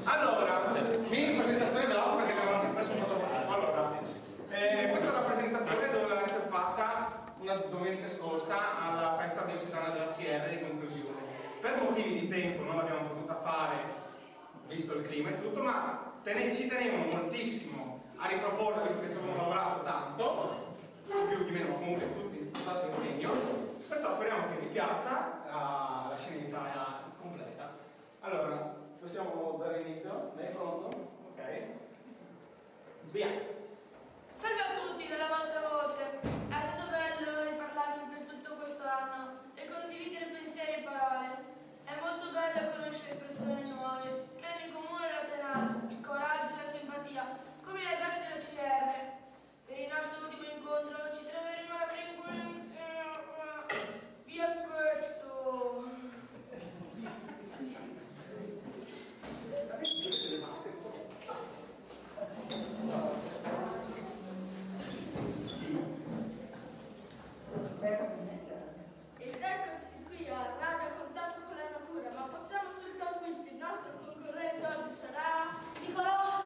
Allora, mini presentazione veloce perché abbiamo anche preso molto tempo. Allora, questa rappresentazione doveva essere fatta una domenica scorsa alla festa diocesana della CR di conclusione. Per motivi di tempo non l'abbiamo potuta fare, visto il clima e tutto, ma ci tenevano moltissimo a riproporla, visto che ci abbiamo lavorato tanto, più o meno comunque tutti dato impegno, perciò speriamo che vi piaccia la scenetta completa. Allora, possiamo dare inizio? Sei pronto? Ok. Via! Salve a tutti dalla vostra voce. È stato bello riparlarvi per tutto questo anno e condividere pensieri e parole. È molto bello conoscere persone nuove che hanno in comune la tenacia, il coraggio e la simpatia, come i ragazzi della CR. Per il nostro ultimo incontro ci troveremo alla frequenza. Vi aspetto. Ed eccoci qui a Radio a Contatto con la Natura, ma passiamo subito al quiz. Il nostro concorrente oggi sarà Nicolò.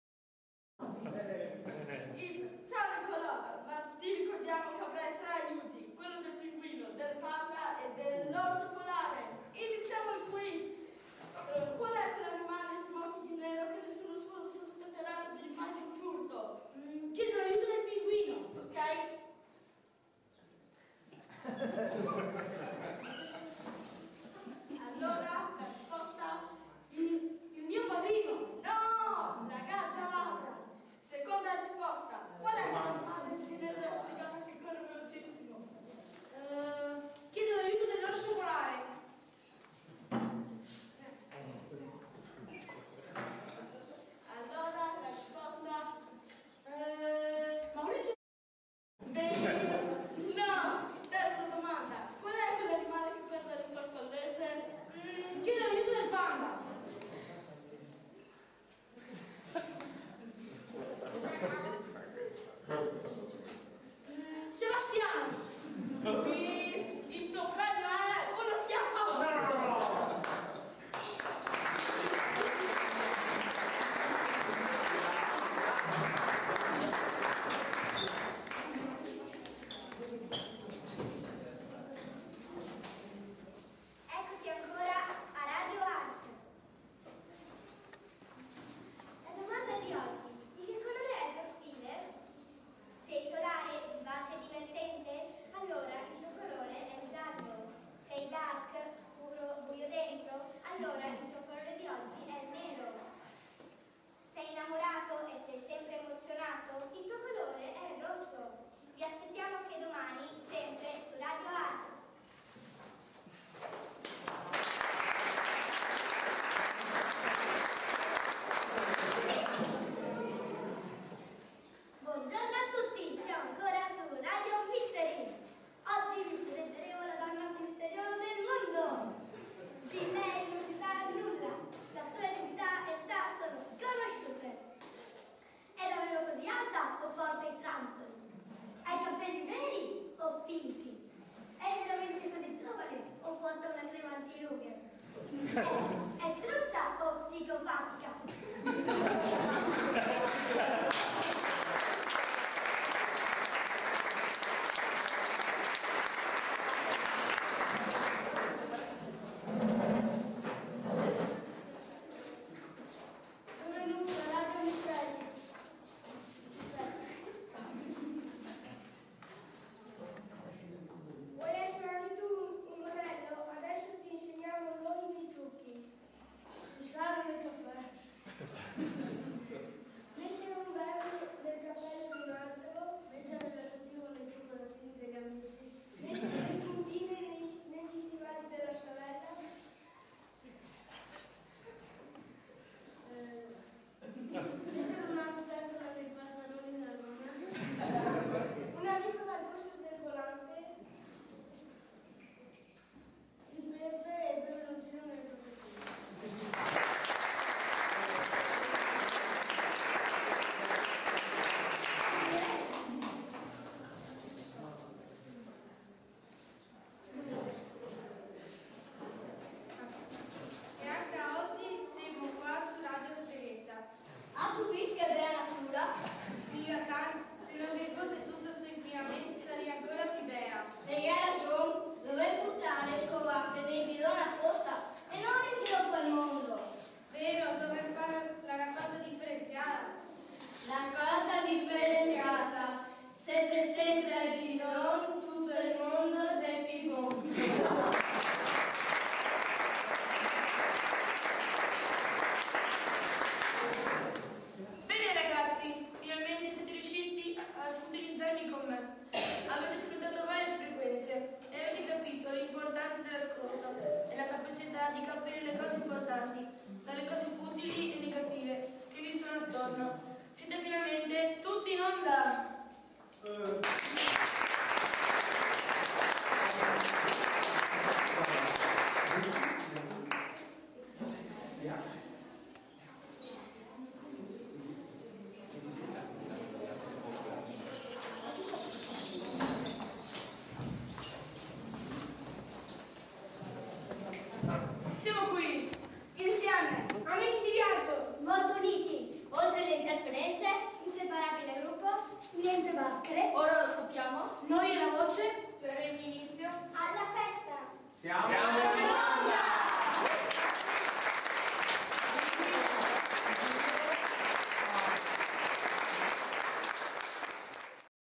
Ciao Nicolò, ma ti ricordiamo che avrai 3 aiuti, quello del pinguino, del panda e dell'orso polare. Iniziamo il quiz. Qual è quell'animale smoky di nero che nessuno sospetterà di mai di un furto? Chiedo l'aiuto del pinguino. Ok? Allora, la risposta? Il mio padrino. No! La gazzarra! Seconda risposta, qual è l'animale cinese africano che corre velocissimo? Chiedo l'aiuto dell'orso polare. Allora, la risposta? Maurizio. No! Terza domanda, qual è quell'animale che perde le farfallese? Chiedo l'aiuto del panda. Sebastiano. Il tuo premio è uno schiaffo! Eccoci ancora a Radio Art. La domanda di oggi: di che colore è il tuo stile? Sei solare, vivace e divertente? Allora il tuo colore è il giallo. Sei dark, scuro, buio dentro? Allora il tuo colore di oggi è il nero. Sei innamorato e sei sempre emozionato? Il tuo colore è il rosso. Vi aspettiamo anche domani, sempre su Radio Art. Buongiorno a tutti, siamo ancora su Radio Mystery. Oggi vi presenteremo la donna più misteriosa del mondo. Di lei non si sa nulla, la sua identità e età sono sconosciute. È davvero così alta o porta i trampoli? Ha i capelli neri o finti? È veramente così giovane o porta una crema antirughe? È truzza o psicopatica? Benvenuti a Radio Mystery. Vuoi essere anche tu un modello? Adesso ti insegniamo noi dei trucchi. Salve il caffè. maschere. Ora lo sappiamo. Noi e la voce. Daremo inizio Alla festa. Siamo